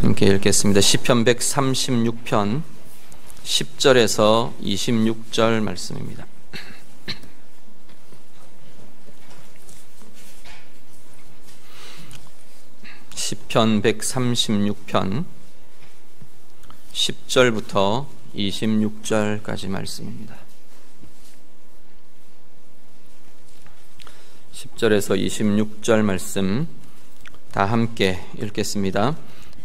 함께 읽겠습니다. 시편 136편 10절에서 26절 말씀입니다. 시편 136편 10절부터 26절까지 말씀입니다. 10절에서 26절 말씀 다 함께 읽겠습니다.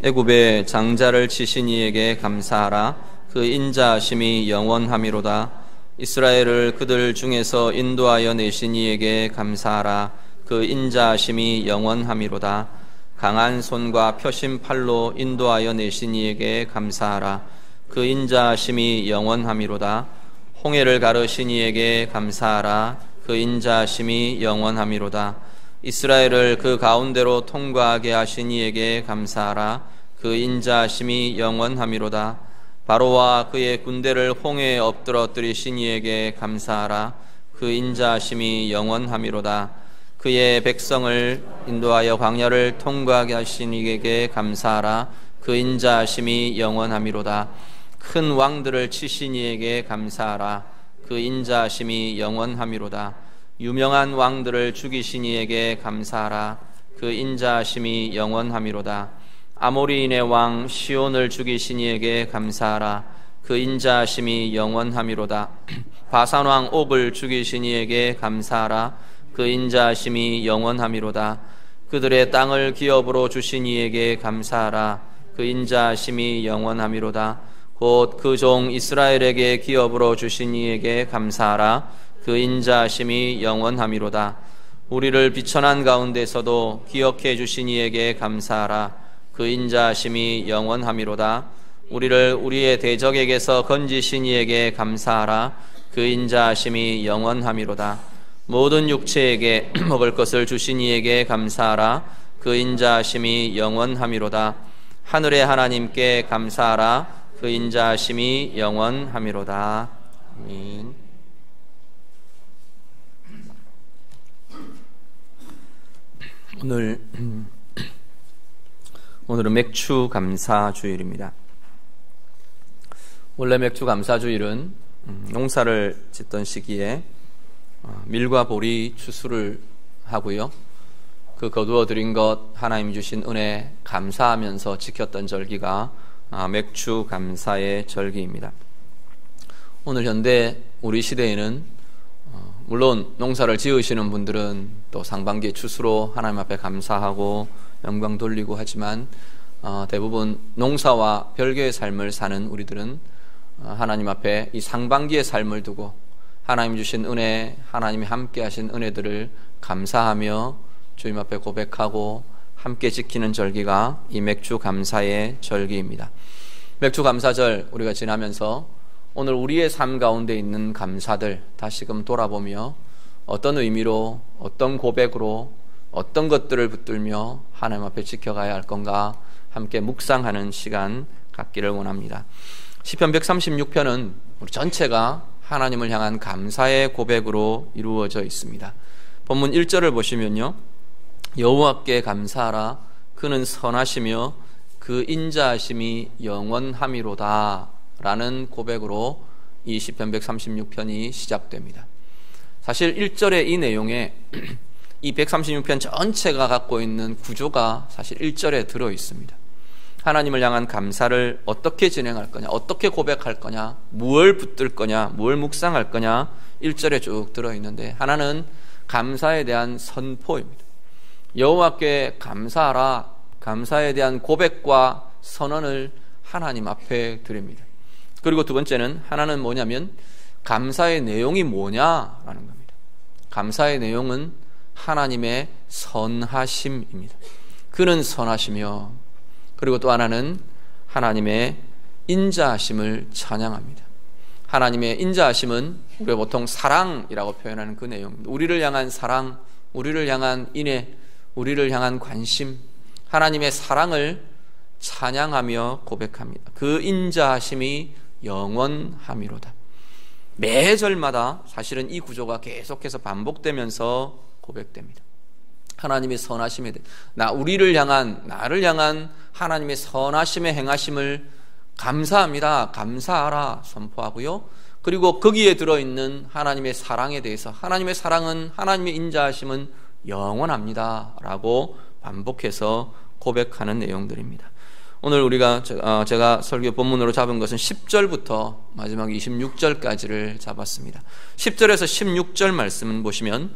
애굽의 장자를 치신 이에게 감사하라. 그 인자하심이 영원하미로다. 이스라엘을 그들 중에서 인도하여 내신 이에게 감사하라. 그 인자하심이 영원하미로다. 강한 손과 펴신 팔로 인도하여 내신 이에게 감사하라. 그 인자하심이 영원하미로다. 홍해를 가르신 이에게 감사하라. 그 인자하심이 영원하미로다. 이스라엘을 그 가운데로 통과하게 하신 이에게 감사하라. 그 인자하심이 영원하미로다. 바로와 그의 군대를 홍해에 엎드러뜨리신 이에게 감사하라. 그 인자하심이 영원하미로다. 그의 백성을 인도하여 광야를 통과하게 하신 이에게 감사하라. 그 인자하심이 영원하미로다. 큰 왕들을 치신 이에게 감사하라. 그 인자하심이 영원하미로다. 유명한 왕들을 죽이신 이에게 감사하라. 그 인자하심이 영원하미로다. 아모리인의 왕 시온을 죽이신 이에게 감사하라. 그 인자하심이 영원하미로다. 바산 왕 옥을 죽이신 이에게 감사하라. 그 인자하심이 영원하미로다. 그들의 땅을 기업으로 주신 이에게 감사하라. 그 인자하심이 영원하미로다. 곧 그 종 이스라엘에게 기업으로 주신 이에게 감사하라. 그 인자하심이 영원하미로다. 우리를 비천한 가운데서도 기억해 주신 이에게 감사하라. 그 인자하심이 영원하미로다. 우리를 우리의 대적에게서 건지신 이에게 감사하라. 그 인자하심이 영원하미로다. 모든 육체에게 먹을 것을 주신 이에게 감사하라. 그 인자하심이 영원하미로다. 하늘의 하나님께 감사하라. 그 인자하심이 영원하미로다. 아멘. 오늘은 맥주 감사 주일입니다. 원래 맥주 감사 주일은 농사를 짓던 시기에 밀과 보리 추수를 하고요. 그 거두어 드린 것 하나님 주신 은혜 감사하면서 지켰던 절기가 맥주 감사의 절기입니다. 오늘 현대 우리 시대에는 물론 농사를 지으시는 분들은 또 상반기 추수로 하나님 앞에 감사하고 영광 돌리고 하지만 대부분 농사와 별개의 삶을 사는 우리들은 하나님 앞에 이 상반기의 삶을 두고 하나님 주신 은혜, 하나님이 함께 하신 은혜들을 감사하며 주님 앞에 고백하고 함께 지키는 절기가 이 맥주 감사의 절기입니다. 맥주 감사절 우리가 지나면서 오늘 우리의 삶 가운데 있는 감사들 다시금 돌아보며 어떤 의미로, 어떤 고백으로, 어떤 것들을 붙들며 하나님 앞에 지켜가야 할 건가 함께 묵상하는 시간 갖기를 원합니다. 시편 136편은 우리 전체가 하나님을 향한 감사의 고백으로 이루어져 있습니다. 본문 1절을 보시면요, 여호와께 감사하라. 그는 선하시며 그 인자하심이 영원하미로다 라는 고백으로 이 시편 136편이 시작됩니다. 사실 1절의 이 내용에 이 136편 전체가 갖고 있는 구조가 사실 1절에 들어 있습니다. 하나님을 향한 감사를 어떻게 진행할 거냐, 어떻게 고백할 거냐, 무엇을 붙들 거냐, 무엇을 묵상할 거냐 1절에 쭉 들어 있는데 하나는 감사에 대한 선포입니다. 여호와께 감사하라. 감사에 대한 고백과 선언을 하나님 앞에 드립니다. 그리고 두 번째는 하나는 뭐냐면 감사의 내용이 뭐냐라는 겁니다. 감사의 내용은 하나님의 선하심입니다. 그는 선하시며, 그리고 또 하나는 하나님의 인자하심을 찬양합니다. 하나님의 인자하심은 우리가 보통 사랑이라고 표현하는 그 내용입니다. 우리를 향한 사랑, 우리를 향한 인애, 우리를 향한 관심, 하나님의 사랑을 찬양하며 고백합니다. 그 인자하심이 영원하미로다. 매 절마다 사실은 이 구조가 계속해서 반복되면서 고백됩니다. 하나님의 선하심에 대해 나를 향한 하나님의 선하심의 행하심을 감사합니다, 감사하라 선포하고요. 그리고 거기에 들어있는 하나님의 사랑에 대해서 하나님의 사랑은, 하나님의 인자하심은 영원합니다 라고 반복해서 고백하는 내용들입니다. 오늘 우리가 제가 설교 본문으로 잡은 것은 10절부터 마지막 26절까지를 잡았습니다. 10절에서 16절 말씀은 보시면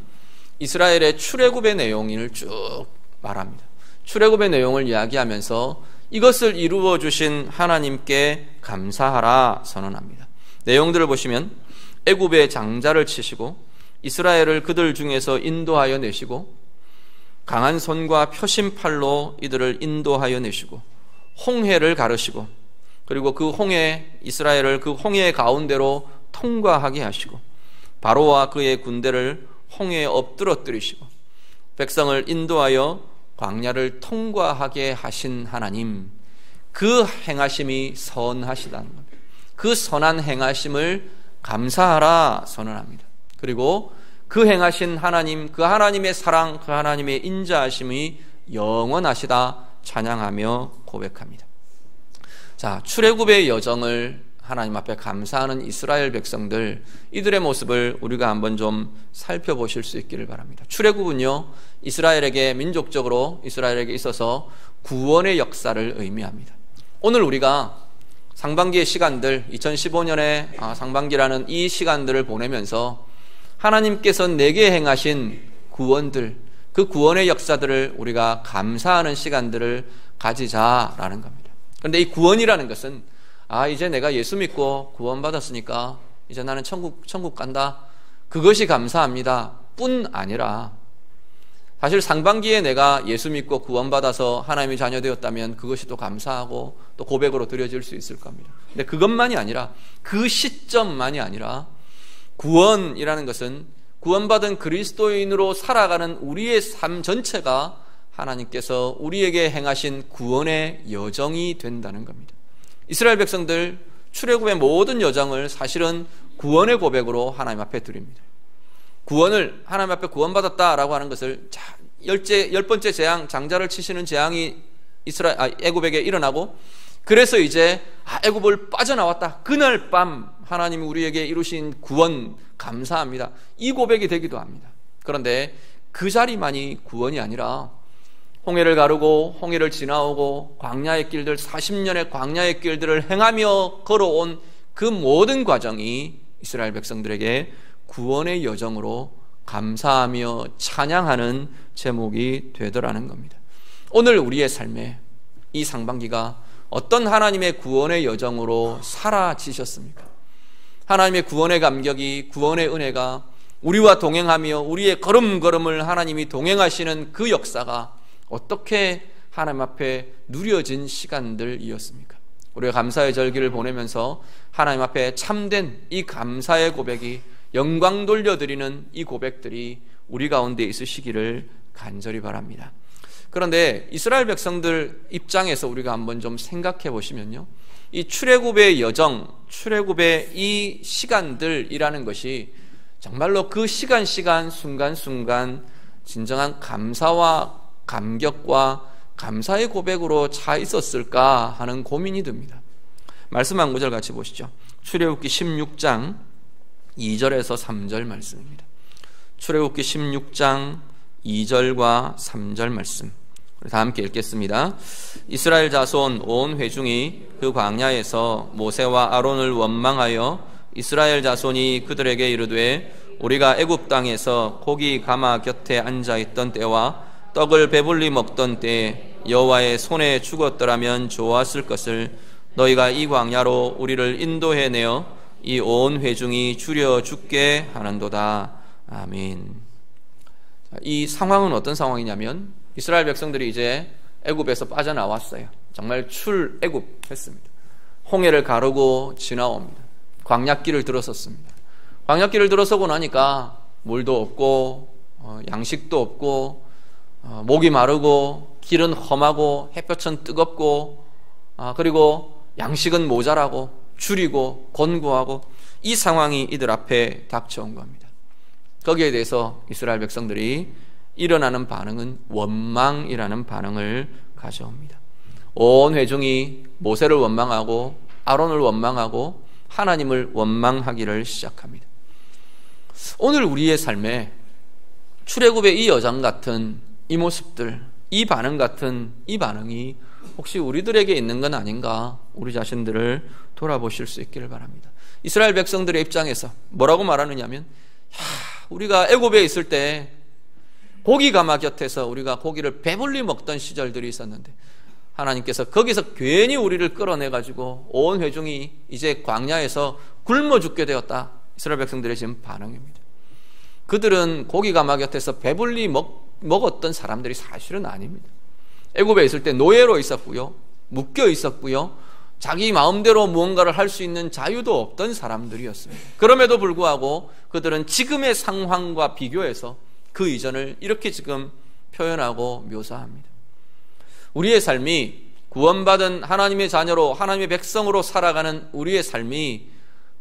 이스라엘의 출애굽의 내용을 쭉 말합니다. 출애굽의 내용을 이야기하면서 이것을 이루어 주신 하나님께 감사하라 선언합니다. 내용들을 보시면 애굽의 장자를 치시고 이스라엘을 그들 중에서 인도하여 내시고 강한 손과 표심팔로 이들을 인도하여 내시고 홍해를 가르시고 그리고 그 홍해, 이스라엘을 그 홍해 가운데로 통과하게 하시고 바로와 그의 군대를 홍해에 엎드러뜨리시고 백성을 인도하여 광야를 통과하게 하신 하나님, 그 행하심이 선하시다는 겁니다. 그 선한 행하심을 감사하라 선언합니다. 그리고 그 행하신 하나님, 그 하나님의 사랑, 그 하나님의 인자하심이 영원하시다 찬양하며 고백합니다. 자, 출애굽의 여정을 하나님 앞에 감사하는 이스라엘 백성들, 이들의 모습을 우리가 한번 좀 살펴보실 수 있기를 바랍니다. 출애굽은요, 이스라엘에게, 민족적으로 이스라엘에게 있어서 구원의 역사를 의미합니다. 오늘 우리가 상반기의 시간들, 2015년의 상반기라는 이 시간들을 보내면서 하나님께서 내게 행하신 구원들, 그 구원의 역사들을 우리가 감사하는 시간들을 가지자라는 겁니다. 그런데 이 구원이라는 것은 이제 내가 예수 믿고 구원받았으니까 이제 나는 천국 간다, 그것이 감사합니다 뿐 아니라, 사실 상반기에 내가 예수 믿고 구원받아서 하나님의 자녀 되었다면 그것이 또 감사하고 또 고백으로 드려질 수 있을 겁니다. 근데 그것만이 아니라, 그 시점만이 아니라, 구원이라는 것은 구원받은 그리스도인으로 살아가는 우리의 삶 전체가 하나님께서 우리에게 행하신 구원의 여정이 된다는 겁니다. 이스라엘 백성들 출애굽의 모든 여정을 사실은 구원의 고백으로 하나님 앞에 드립니다. 구원을, 하나님 앞에 구원받았다라고 하는 것을, 열 번째 재앙, 장자를 치시는 재앙이 애굽에게 일어나고, 그래서 이제 애굽을 빠져나왔다, 그날 밤 하나님이 우리에게 이루신 구원 감사합니다, 이 고백이 되기도 합니다. 그런데 그 자리만이 구원이 아니라 홍해를 가르고 홍해를 지나오고 광야의 길들, 40년의 광야의 길들을 행하며 걸어온 그 모든 과정이 이스라엘 백성들에게 구원의 여정으로 감사하며 찬양하는 제목이 되더라는 겁니다. 오늘 우리의 삶에 이 상반기가 어떤 하나님의 구원의 여정으로 사라지셨습니까? 하나님의 구원의 감격이, 구원의 은혜가 우리와 동행하며 우리의 걸음걸음을 하나님이 동행하시는 그 역사가 어떻게 하나님 앞에 누려진 시간들이었습니까? 우리가 감사의 절기를 보내면서 하나님 앞에 참된 이 감사의 고백이, 영광 돌려드리는 이 고백들이 우리 가운데 있으시기를 간절히 바랍니다. 그런데 이스라엘 백성들 입장에서 우리가 한번 좀 생각해 보시면요, 이 출애굽의 여정, 출애굽의 이 시간들이라는 것이 정말로 그 시간 순간순간 진정한 감사와 감격과 감사의 고백으로 차 있었을까 하는 고민이 듭니다. 말씀 한 구절 같이 보시죠. 출애굽기 16장 2절에서 3절 말씀입니다. 출애굽기 16장 2절과 3절 말씀, 다 함께 읽겠습니다. 이스라엘 자손 온 회중이 그 광야에서 모세와 아론을 원망하여 이스라엘 자손이 그들에게 이르되, 우리가 애굽 땅에서 고기 가마 곁에 앉아있던 때와 떡을 배불리 먹던 때에 여호와의 손에 죽었더라면 좋았을 것을 너희가 이 광야로 우리를 인도해내어 이 온 회중이 줄여 죽게 하는도다. 아멘. 이 상황은 어떤 상황이냐면, 이스라엘 백성들이 이제 애굽에서 빠져나왔어요. 정말 출애굽했습니다. 홍해를 가르고 지나옵니다. 광야길을 들어섰습니다. 광야길을 들어서고 나니까 물도 없고 양식도 없고 목이 마르고 길은 험하고 햇볕은 뜨겁고 그리고 양식은 모자라고 줄이고 곤고하고, 이 상황이 이들 앞에 닥쳐온 겁니다. 거기에 대해서 이스라엘 백성들이 일어나는 반응은 원망이라는 반응을 가져옵니다. 온 회중이 모세를 원망하고 아론을 원망하고 하나님을 원망하기를 시작합니다. 오늘 우리의 삶에 출애굽의 이 여정 같은 이 모습들, 이 반응 같은 이 반응이 혹시 우리들에게 있는 건 아닌가, 우리 자신들을 돌아보실 수 있기를 바랍니다. 이스라엘 백성들의 입장에서 뭐라고 말하느냐면, 우리가 애굽에 있을 때 고기 가마 곁에서 우리가 고기를 배불리 먹던 시절들이 있었는데 하나님께서 거기서 괜히 우리를 끌어내가지고 온 회중이 이제 광야에서 굶어 죽게 되었다. 이스라엘 백성들의 지금 반응입니다. 그들은 고기 가마 곁에서 배불리 먹었던 사람들이 사실은 아닙니다. 애굽에 있을 때 노예로 있었고요, 묶여 있었고요, 자기 마음대로 무언가를 할 수 있는 자유도 없던 사람들이었습니다. 그럼에도 불구하고 그들은 지금의 상황과 비교해서 그 이전을 이렇게 지금 표현하고 묘사합니다. 우리의 삶이 구원받은 하나님의 자녀로, 하나님의 백성으로 살아가는 우리의 삶이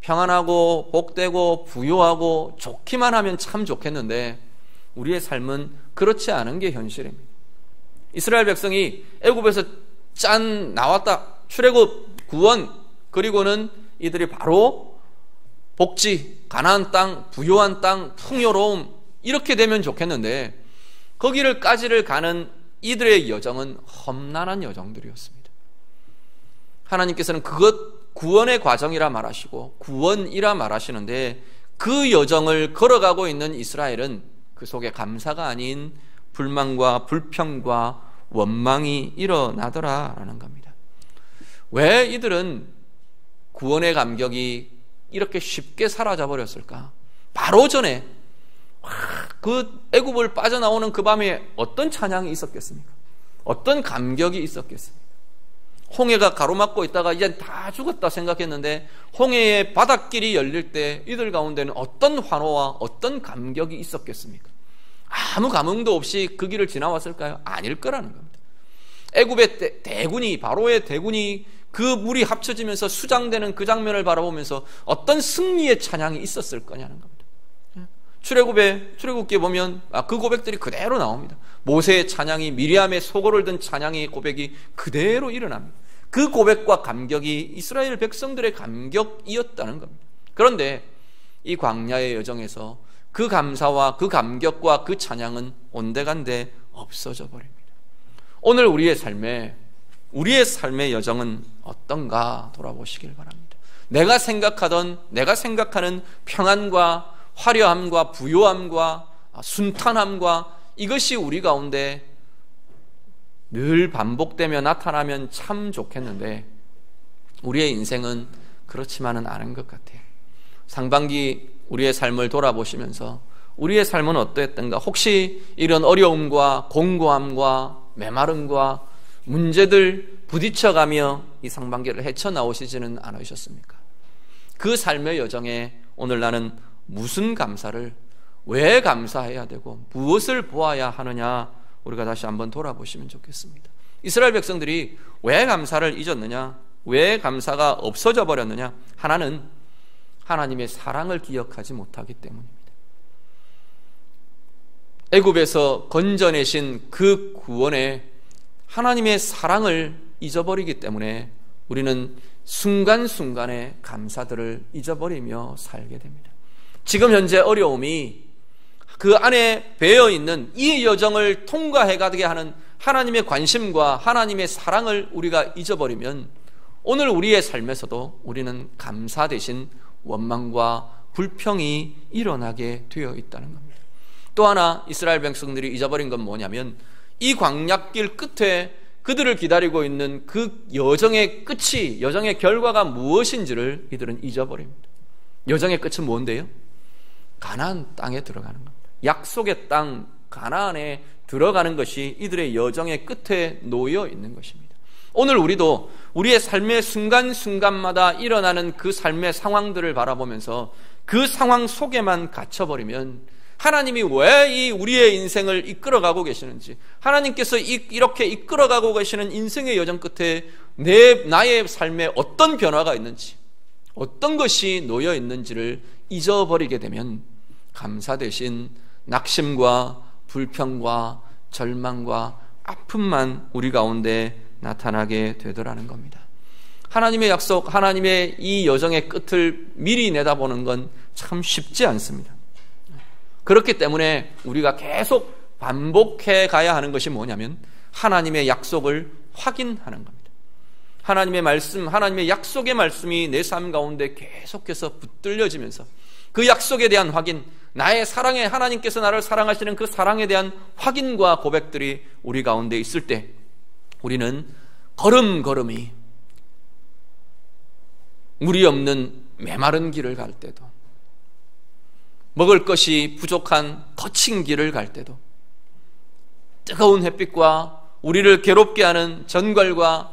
평안하고 복되고 부유하고 좋기만 하면 참 좋겠는데 우리의 삶은 그렇지 않은 게 현실입니다. 이스라엘 백성이 애굽에서 나왔다, 출애굽, 구원, 그리고는 이들이 바로 복지, 가나안 땅, 부유한 땅, 풍요로움, 이렇게 되면 좋겠는데 거기를까지를 가는 이들의 여정은 험난한 여정들이었습니다. 하나님께서는 그것 구원의 과정이라 말하시고 구원이라 말하시는데 그 여정을 걸어가고 있는 이스라엘은 그 속에 감사가 아닌 불만과 불평과 원망이 일어나더라라는 겁니다. 왜 이들은 구원의 감격이 이렇게 쉽게 사라져 버렸을까? 바로 전에 그 애굽을 빠져나오는 그 밤에 어떤 찬양이 있었겠습니까? 어떤 감격이 있었겠습니까? 홍해가 가로막고 있다가 이제 다 죽었다 생각했는데 홍해의 바닷길이 열릴 때 이들 가운데는 어떤 환호와 어떤 감격이 있었겠습니까? 아무 감흥도 없이 그 길을 지나왔을까요? 아닐 거라는 겁니다. 애굽의 대군이, 바로의 대군이 그 물이 합쳐지면서 수장되는 그 장면을 바라보면서 어떤 승리의 찬양이 있었을 거냐는 겁니다. 출애굽기에 보면 그 고백들이 그대로 나옵니다. 모세의 찬양이, 미리암의 소고를 든 찬양의 고백이 그대로 일어납니다. 그 고백과 감격이 이스라엘 백성들의 감격이었다는 겁니다. 그런데 이 광야의 여정에서 그 감사와 그 감격과 그 찬양은 온데간데 없어져 버립니다. 오늘 우리의 삶의 여정은 어떤가 돌아보시길 바랍니다. 내가 생각하는 평안과 화려함과 부요함과 순탄함과 이것이 우리 가운데 늘 반복되며 나타나면 참 좋겠는데 우리의 인생은 그렇지만은 않은 것 같아요. 상반기 우리의 삶을 돌아보시면서 우리의 삶은 어떠했던가? 혹시 이런 어려움과 공고함과 메마름과 문제들 부딪혀가며 이 상반기를 헤쳐나오시지는 않으셨습니까? 그 삶의 여정에 오늘 나는 무슨 감사를, 왜 감사해야 되고 무엇을 보아야 하느냐, 우리가 다시 한번 돌아보시면 좋겠습니다. 이스라엘 백성들이 왜 감사를 잊었느냐, 왜 감사가 없어져 버렸느냐? 하나는 하나님의 사랑을 기억하지 못하기 때문입니다. 애굽에서 건져내신 그 구원에 하나님의 사랑을 잊어버리기 때문에 우리는 순간순간의 감사들을 잊어버리며 살게 됩니다. 지금 현재 어려움이 그 안에 배어있는 이 여정을 통과해가게 하는 하나님의 관심과 하나님의 사랑을 우리가 잊어버리면 오늘 우리의 삶에서도 우리는 감사 대신 원망과 불평이 일어나게 되어 있다는 겁니다. 또 하나 이스라엘 백성들이 잊어버린 건 뭐냐면 이 광야길 끝에 그들을 기다리고 있는 그 여정의 끝이, 여정의 결과가 무엇인지를 이들은 잊어버립니다. 여정의 끝은 뭔데요? 가나안 땅에 들어가는 겁니다. 약속의 땅 가나안에 들어가는 것이 이들의 여정의 끝에 놓여 있는 것입니다. 오늘 우리도 우리의 삶의 순간순간마다 일어나는 그 삶의 상황들을 바라보면서 그 상황 속에만 갇혀버리면 하나님이 왜 이 우리의 인생을 이끌어가고 계시는지, 하나님께서 이렇게 이끌어가고 계시는 인생의 여정 끝에 나의 삶에 어떤 변화가 있는지, 어떤 것이 놓여 있는지를 잊어버리게 되면 감사 대신 낙심과 불평과 절망과 아픔만 우리 가운데 나타나게 되더라는 겁니다. 하나님의 약속, 하나님의 이 여정의 끝을 미리 내다보는 건 참 쉽지 않습니다. 그렇기 때문에 우리가 계속 반복해 가야 하는 것이 뭐냐면 하나님의 약속을 확인하는 겁니다. 하나님의 말씀, 하나님의 약속의 말씀이 내 삶 가운데 계속해서 붙들려지면서 그 약속에 대한 확인, 나의 사랑에 하나님께서 나를 사랑하시는 그 사랑에 대한 확인과 고백들이 우리 가운데 있을 때 우리는 걸음걸음이 물이 없는 메마른 길을 갈 때도, 먹을 것이 부족한 거친 길을 갈 때도, 뜨거운 햇빛과 우리를 괴롭게 하는 전갈과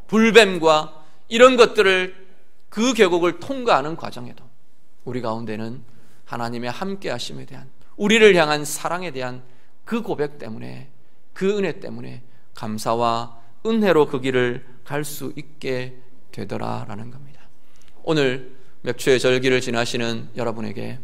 불뱀과 이런 것들을, 그 계곡을 통과하는 과정에도 우리 가운데는 하나님의 함께 하심에 대한, 우리를 향한 사랑에 대한 그 고백 때문에, 그 은혜 때문에 감사와 은혜로 그 길을 갈 수 있게 되더라라는 겁니다. 오늘 맥주의 절기를 지나시는 여러분에게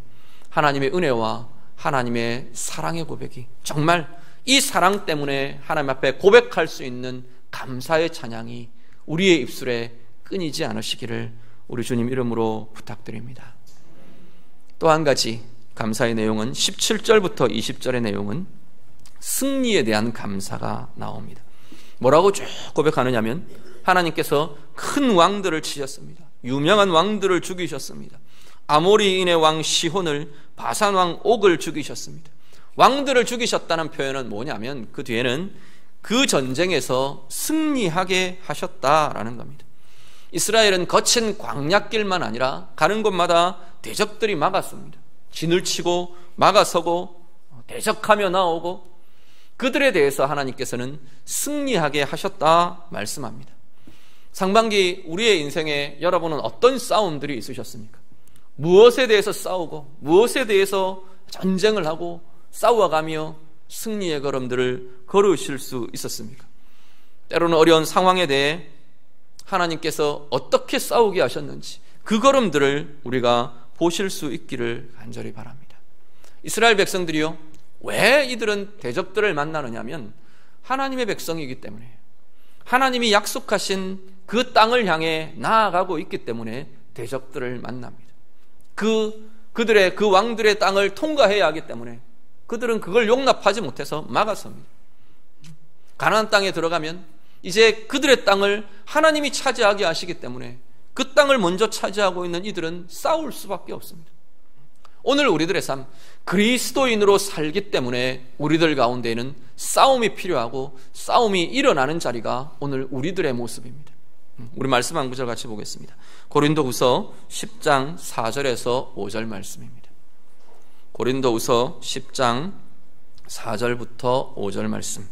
하나님의 은혜와 하나님의 사랑의 고백이, 정말 이 사랑 때문에 하나님 앞에 고백할 수 있는 감사의 찬양이 우리의 입술에 끊이지 않으시기를 우리 주님 이름으로 부탁드립니다. 또 한 가지 감사의 내용은 17절부터 20절의 내용은 승리에 대한 감사가 나옵니다. 뭐라고 쭉 고백하느냐면 하나님께서 큰 왕들을 치셨습니다. 유명한 왕들을 죽이셨습니다. 아모리인의 왕 시혼을, 바산 왕 옥을 죽이셨습니다. 왕들을 죽이셨다는 표현은 뭐냐면 그 뒤에는 그 전쟁에서 승리하게 하셨다라는 겁니다. 이스라엘은 거친 광야길만 아니라 가는 곳마다 대적들이 막았습니다. 진을 치고 막아서고 대적하며 나오고, 그들에 대해서 하나님께서는 승리하게 하셨다 말씀합니다. 상반기 우리의 인생에 여러분은 어떤 싸움들이 있으셨습니까? 무엇에 대해서 싸우고 무엇에 대해서 전쟁을 하고 싸워가며 승리의 걸음들을 걸으실 수 있었습니까? 때로는 어려운 상황에 대해 하나님께서 어떻게 싸우게 하셨는지 그 걸음들을 우리가 보실 수 있기를 간절히 바랍니다. 이스라엘 백성들이요, 왜 이들은 대적들을 만나느냐면 하나님의 백성이기 때문에, 하나님이 약속하신 그 땅을 향해 나아가고 있기 때문에 대적들을 만납니다. 그들의 그 왕들의 땅을 통과해야 하기 때문에 그들은 그걸 용납하지 못해서 막았습니다. 가나안 땅에 들어가면 이제 그들의 땅을 하나님이 차지하게 하시기 때문에 그 땅을 먼저 차지하고 있는 이들은 싸울 수밖에 없습니다. 오늘 우리들의 삶, 그리스도인으로 살기 때문에 우리들 가운데에는 싸움이 필요하고 싸움이 일어나는 자리가 오늘 우리들의 모습입니다. 우리 말씀 한 구절 같이 보겠습니다. 고린도후서 10장 4절에서 5절 말씀입니다. 고린도후서 10장 4절부터 5절 말씀,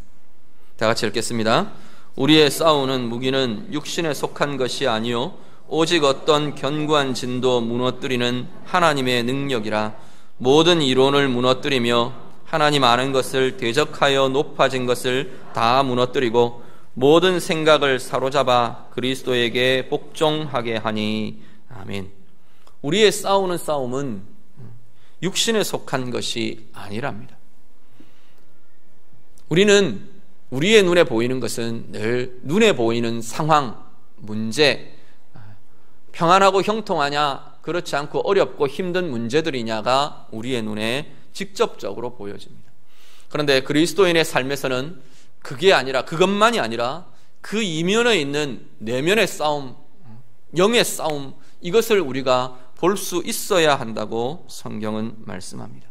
다 같이 읽겠습니다. 우리의 싸우는 무기는 육신에 속한 것이 아니요 오직 어떤 견고한 진도 무너뜨리는 하나님의 능력이라. 모든 이론을 무너뜨리며 하나님 아는 것을 대적하여 높아진 것을 다 무너뜨리고 모든 생각을 사로잡아 그리스도에게 복종하게 하니. 아멘. 우리의 싸우는 싸움은 육신에 속한 것이 아니랍니다. 우리는 우리의 눈에 보이는 것은 늘 눈에 보이는 상황, 문제, 평안하고 형통하냐, 그렇지 않고 어렵고 힘든 문제들이냐가 우리의 눈에 직접적으로 보여집니다. 그런데 그리스도인의 삶에서는 그게 아니라, 그것만이 아니라 그 이면에 있는 내면의 싸움, 영의 싸움, 이것을 우리가 볼 수 있어야 한다고 성경은 말씀합니다.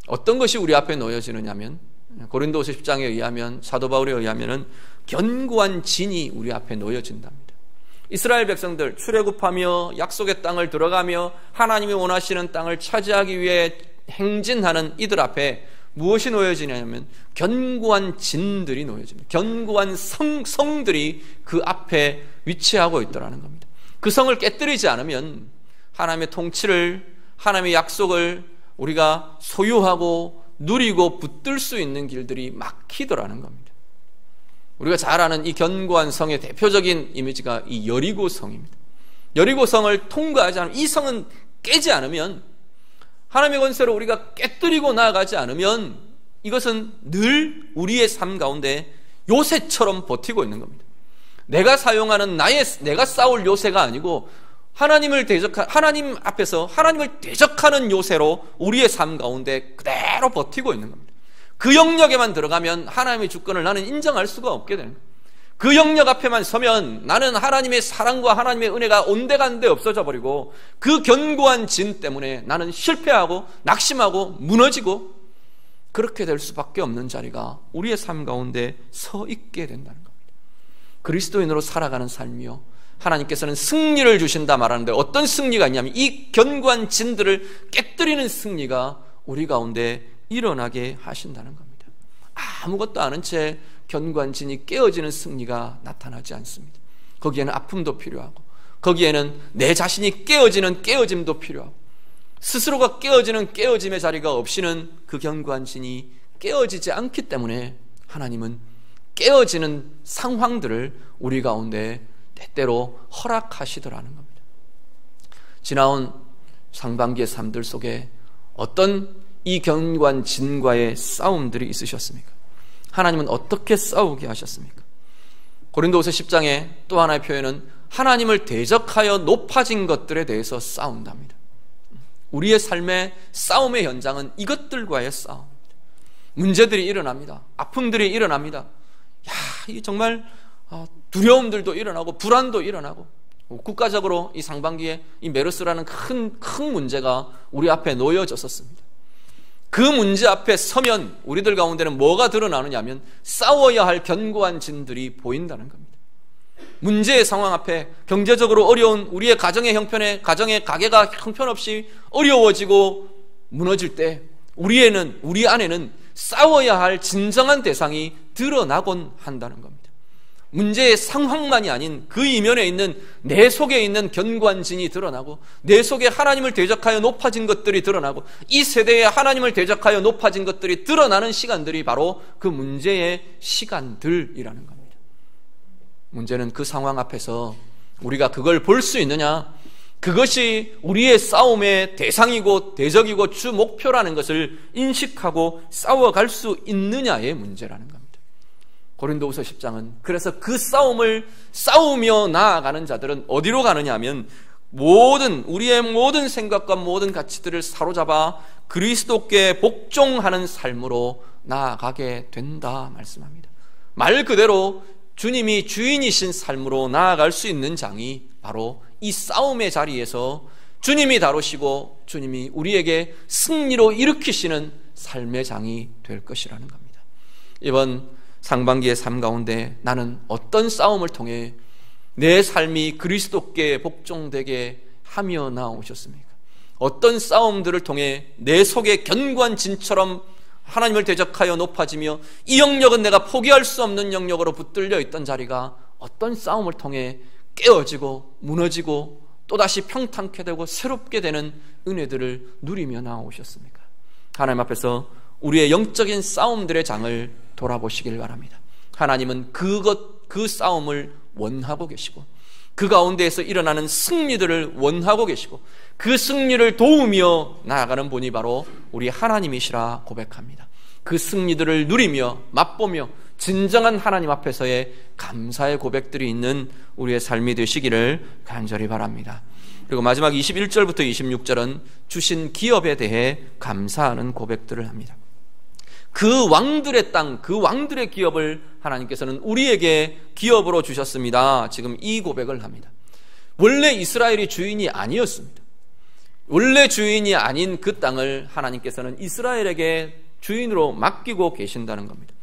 어떤 것이 우리 앞에 놓여지느냐면 고린도후서 10장에 의하면, 사도 바울에 의하면은 견고한 진이 우리 앞에 놓여진답니다. 이스라엘 백성들 출애굽하며 약속의 땅을 들어가며 하나님이 원하시는 땅을 차지하기 위해 행진하는 이들 앞에 무엇이 놓여지냐면 견고한 진들이 놓여집니다. 견고한 성들이 그 앞에 위치하고 있더라는 겁니다. 그 성을 깨뜨리지 않으면 하나님의 통치를, 하나님의 약속을 우리가 소유하고 누리고 붙들 수 있는 길들이 막히더라는 겁니다. 우리가 잘 아는 이 견고한 성의 대표적인 이미지가 이 여리고 성입니다. 여리고 성을 통과하지 않으면, 이 성은 깨지 않으면, 하나님의 권세로 우리가 깨뜨리고 나아가지 않으면 이것은 늘 우리의 삶 가운데 요새처럼 버티고 있는 겁니다. 내가 사용하는 내가 쌓을 요새가 아니고 하나님 앞에서 하나님을 대적하는 요새로 우리의 삶 가운데 그대로 버티고 있는 겁니다. 그 영역에만 들어가면 하나님의 주권을 나는 인정할 수가 없게 되는 거예요. 그 영역 앞에만 서면 나는 하나님의 사랑과 하나님의 은혜가 온데간데 없어져 버리고 그 견고한 진 때문에 나는 실패하고 낙심하고 무너지고 그렇게 될 수밖에 없는 자리가 우리의 삶 가운데 서 있게 된다는 겁니다. 그리스도인으로 살아가는 삶이요, 하나님께서는 승리를 주신다 말하는데 어떤 승리가 있냐면 이 견고한 진들을 깨뜨리는 승리가 우리 가운데 일어나게 하신다는 겁니다. 아무것도 아는 채 견고한 진이 깨어지는 승리가 나타나지 않습니다. 거기에는 아픔도 필요하고 거기에는 내 자신이 깨어지는 깨어짐도 필요하고 스스로가 깨어지는 깨어짐의 자리가 없이는 그 견고한 진이 깨어지지 않기 때문에 하나님은 깨어지는 상황들을 우리 가운데 때때로 허락하시더라는 겁니다. 지나온 상반기의 삶들 속에 어떤 이 견고한 진과의 싸움들이 있으셨습니까? 하나님은 어떻게 싸우게 하셨습니까? 고린도후서 10장에 또 하나의 표현은 하나님을 대적하여 높아진 것들에 대해서 싸운답니다. 우리의 삶의 싸움의 현장은 이것들과의 싸움입니다. 문제들이 일어납니다. 아픔들이 일어납니다. 이게 정말 두려움들도 일어나고 불안도 일어나고 국가적으로 이 상반기에 이 메르스라는 큰 문제가 우리 앞에 놓여졌었습니다. 그 문제 앞에 서면 우리들 가운데는 뭐가 드러나느냐 하면 싸워야 할 견고한 진들이 보인다는 겁니다. 문제의 상황 앞에 경제적으로 어려운 우리의 가정의 가게가 형편없이 어려워지고 무너질 때 우리 안에는 싸워야 할 진정한 대상이 드러나곤 한다는 겁니다. 문제의 상황만이 아닌 그 이면에 있는 내 속에 있는 견고한 진이 드러나고 내 속에 하나님을 대적하여 높아진 것들이 드러나고 이 세대에 하나님을 대적하여 높아진 것들이 드러나는 시간들이 바로 그 문제의 시간들이라는 겁니다. 문제는 그 상황 앞에서 우리가 그걸 볼 수 있느냐, 그것이 우리의 싸움의 대상이고 대적이고 주 목표라는 것을 인식하고 싸워갈 수 있느냐의 문제라는 겁니다. 고린도후서 10장은 그래서 그 싸움을 싸우며 나아가는 자들은 어디로 가느냐 하면 우리의 모든 생각과 모든 가치들을 사로잡아 그리스도께 복종하는 삶으로 나아가게 된다 말씀합니다. 말 그대로 주님이 주인이신 삶으로 나아갈 수 있는 장이 바로 이 싸움의 자리에서 주님이 다루시고 주님이 우리에게 승리로 일으키시는 삶의 장이 될 것이라는 겁니다. 이번 상반기의 삶 가운데 나는 어떤 싸움을 통해 내 삶이 그리스도께 복종되게 하며 나오셨습니까? 어떤 싸움들을 통해 내 속에 견고한 진처럼 하나님을 대적하여 높아지며 이 영역은 내가 포기할 수 없는 영역으로 붙들려 있던 자리가 어떤 싸움을 통해 깨어지고 무너지고 또다시 평탄케 되고 새롭게 되는 은혜들을 누리며 나오셨습니까? 하나님 앞에서 우리의 영적인 싸움들의 장을 돌아보시길 바랍니다. 하나님은 그 싸움을 원하고 계시고 그 가운데에서 일어나는 승리들을 원하고 계시고 그 승리를 도우며 나아가는 분이 바로 우리 하나님이시라 고백합니다. 그 승리들을 누리며 맛보며 진정한 하나님 앞에서의 감사의 고백들이 있는 우리의 삶이 되시기를 간절히 바랍니다. 그리고 마지막 21절부터 26절은 주신 기업에 대해 감사하는 고백들을 합니다. 그 왕들의 땅, 그 왕들의 기업을 하나님께서는 우리에게 기업으로 주셨습니다. 지금 이 고백을 합니다. 원래 이스라엘이 주인이 아니었습니다. 원래 주인이 아닌 그 땅을 하나님께서는 이스라엘에게 주인으로 맡기고 계신다는 겁니다.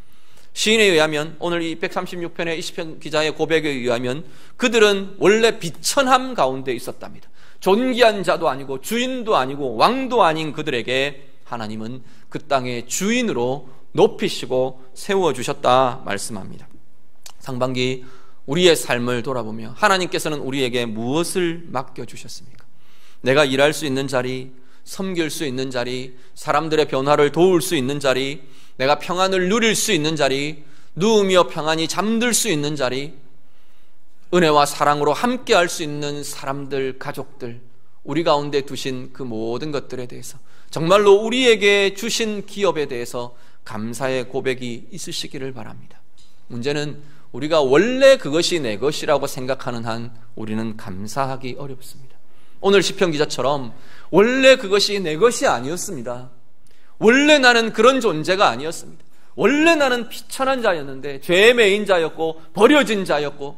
시인에 의하면 오늘 이 136편의 이 시편 기자의 고백에 의하면 그들은 원래 비천함 가운데 있었답니다. 존귀한 자도 아니고 주인도 아니고 왕도 아닌 그들에게 하나님은 그 땅의 주인으로 높이시고 세워주셨다 말씀합니다. 상반기 우리의 삶을 돌아보며 하나님께서는 우리에게 무엇을 맡겨주셨습니까? 내가 일할 수 있는 자리, 섬길 수 있는 자리, 사람들의 변화를 도울 수 있는 자리, 내가 평안을 누릴 수 있는 자리, 누우며 평안히 잠들 수 있는 자리, 은혜와 사랑으로 함께 할 수 있는 사람들, 가족들, 우리 가운데 두신 그 모든 것들에 대해서 정말로 우리에게 주신 기업에 대해서 감사의 고백이 있으시기를 바랍니다. 문제는 우리가 원래 그것이 내 것이라고 생각하는 한 우리는 감사하기 어렵습니다. 오늘 시편 기자처럼 원래 그것이 내 것이 아니었습니다. 원래 나는 그런 존재가 아니었습니다. 원래 나는 비천한 자였는데 죄에 매인 자였고 버려진 자였고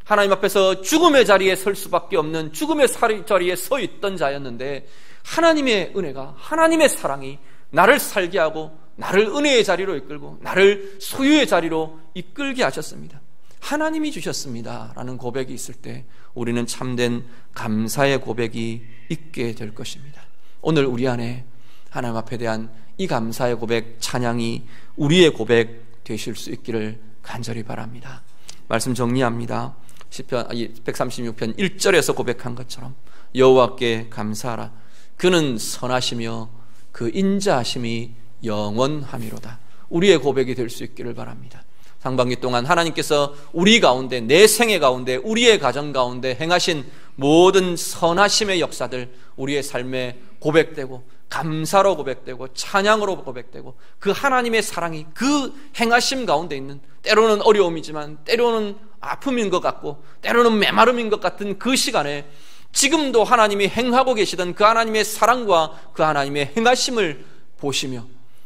하나님 앞에서 죽음의 자리에 설 수밖에 없는 죽음의 자리에 서 있던 자였는데 하나님의 은혜가, 하나님의 사랑이 나를 살게 하고 나를 은혜의 자리로 이끌고 나를 소유의 자리로 이끌게 하셨습니다. 하나님이 주셨습니다 라는 고백이 있을 때 우리는 참된 감사의 고백이 있게 될 것입니다. 오늘 우리 안에 하나님 앞에 대한 이 감사의 고백, 찬양이 우리의 고백 되실 수 있기를 간절히 바랍니다. 말씀 정리합니다. 시편 136편 1절에서 고백한 것처럼 여호와께 감사하라. 그는 선하시며 그 인자하심이 영원하미로다. 우리의 고백이 될 수 있기를 바랍니다. 상반기 동안 하나님께서 우리 가운데, 내 생애 가운데, 우리의 가정 가운데 행하신 모든 선하심의 역사들 우리의 삶에 고백되고 감사로 고백되고 찬양으로 고백되고 그 하나님의 사랑이 그 행하심 가운데 있는, 때로는 어려움이지만 때로는 아픔인 것 같고 때로는 메마름인 것 같은 그 시간에 지금도 하나님이 행하고 계시던 그 하나님의 사랑과 그 하나님의 행하심을 보시며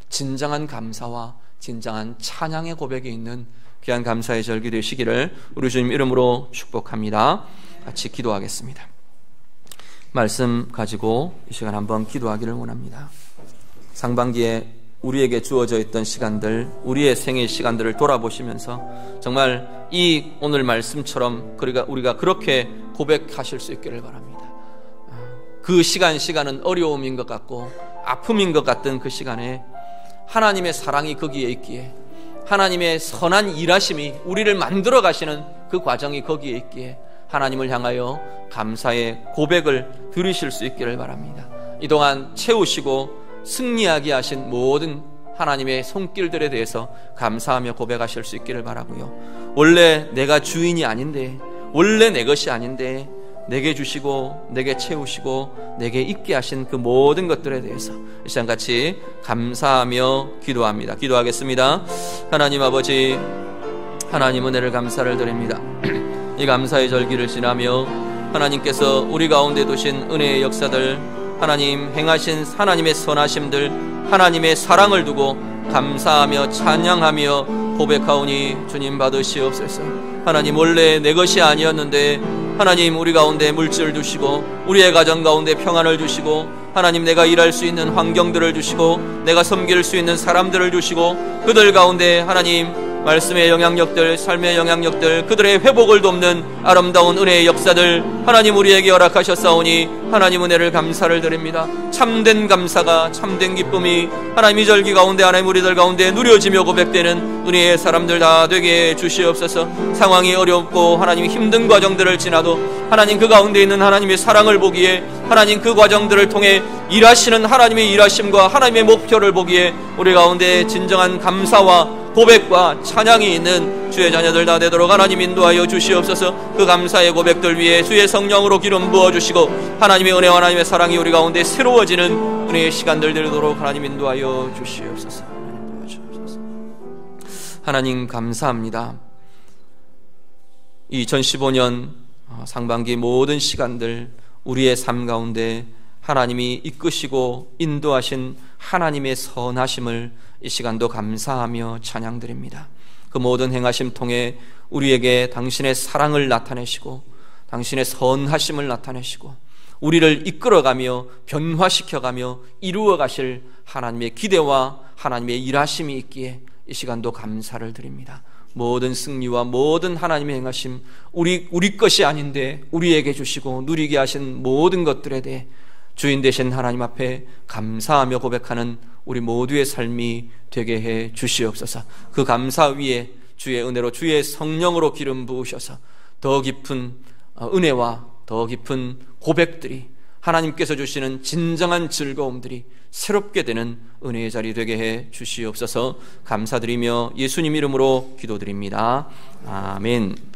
진정한 감사와 진정한 찬양의 고백이 있는 귀한 감사의 절기 되시기를 우리 주님 이름으로 축복합니다. 같이 기도하겠습니다. 말씀 가지고 이 시간 한번 기도하기를 원합니다. 상반기에 우리에게 주어져 있던 시간들, 우리의 생의 시간들을 돌아보시면서 정말 이 오늘 말씀처럼 우리가 그렇게 고백하실 수 있기를 바랍니다. 그 시간은 어려움인 것 같고 아픔인 것 같던 그 시간에 하나님의 사랑이 거기에 있기에, 하나님의 선한 일하심이 우리를 만들어 가시는 그 과정이 거기에 있기에 하나님을 향하여 감사의 고백을 들으실 수 있기를 바랍니다. 이동안 채우시고 승리하게 하신 모든 하나님의 손길들에 대해서 감사하며 고백하실 수 있기를 바라고요. 원래 내가 주인이 아닌데, 원래 내 것이 아닌데 내게 주시고 내게 채우시고 내게 있게 하신 그 모든 것들에 대해서 이 시간 같이 감사하며 기도합니다. 기도하겠습니다. 하나님 아버지, 하나님 은혜를 감사를 드립니다. 이 감사의 절기를 지나며 하나님께서 우리 가운데 두신 은혜의 역사들, 하나님 행하신 하나님의 선하심들, 하나님의 사랑을 두고 감사하며 찬양하며 고백하오니 주님 받으시옵소서. 하나님, 원래 내 것이 아니었는데 하나님 우리 가운데 물질을 주시고 우리의 가정 가운데 평안을 주시고 하나님 내가 일할 수 있는 환경들을 주시고 내가 섬길 수 있는 사람들을 주시고 그들 가운데 하나님 말씀의 영향력들, 삶의 영향력들, 그들의 회복을 돕는 아름다운 은혜의 역사들 하나님 우리에게 허락하셨사오니 하나님 은혜를 감사를 드립니다. 참된 감사가, 참된 기쁨이 하나님 이 절기 가운데 하나님 우리들 가운데 누려지며 고백되는 은혜의 사람들 다 되게 주시옵소서. 상황이 어렵고 하나님 힘든 과정들을 지나도 하나님 그 가운데 있는 하나님의 사랑을 보기에, 하나님 그 과정들을 통해 일하시는 하나님의 일하심과 하나님의 목표를 보기에 우리 가운데 진정한 감사와 고백과 찬양이 있는 주의 자녀들 다 되도록 하나님 인도하여 주시옵소서. 그 감사의 고백들 위에 주의 성령으로 기름 부어주시고 하나님의 은혜와 하나님의 사랑이 우리 가운데 새로워지는 은혜의 시간들 되도록 하나님 인도하여 주시옵소서. 하나님 감사합니다. 2015년 상반기 모든 시간들 우리의 삶 가운데 하나님이 이끄시고 인도하신 하나님의 선하심을 이 시간도 감사하며 찬양드립니다. 그 모든 행하심 통해 우리에게 당신의 사랑을 나타내시고 당신의 선하심을 나타내시고 우리를 이끌어가며 변화시켜가며 이루어가실 하나님의 기대와 하나님의 일하심이 있기에 이 시간도 감사를 드립니다. 모든 승리와 모든 하나님의 행하심, 우리 것이 아닌데 우리에게 주시고 누리게 하신 모든 것들에 대해 주인 되신 하나님 앞에 감사하며 고백하는 우리 모두의 삶이 되게 해 주시옵소서. 그 감사 위에 주의 은혜로 주의 성령으로 기름 부으셔서 더 깊은 은혜와 더 깊은 고백들이, 하나님께서 주시는 진정한 즐거움들이 새롭게 되는 은혜의 자리 되게 해 주시옵소서. 감사드리며 예수님 이름으로 기도드립니다. 아멘.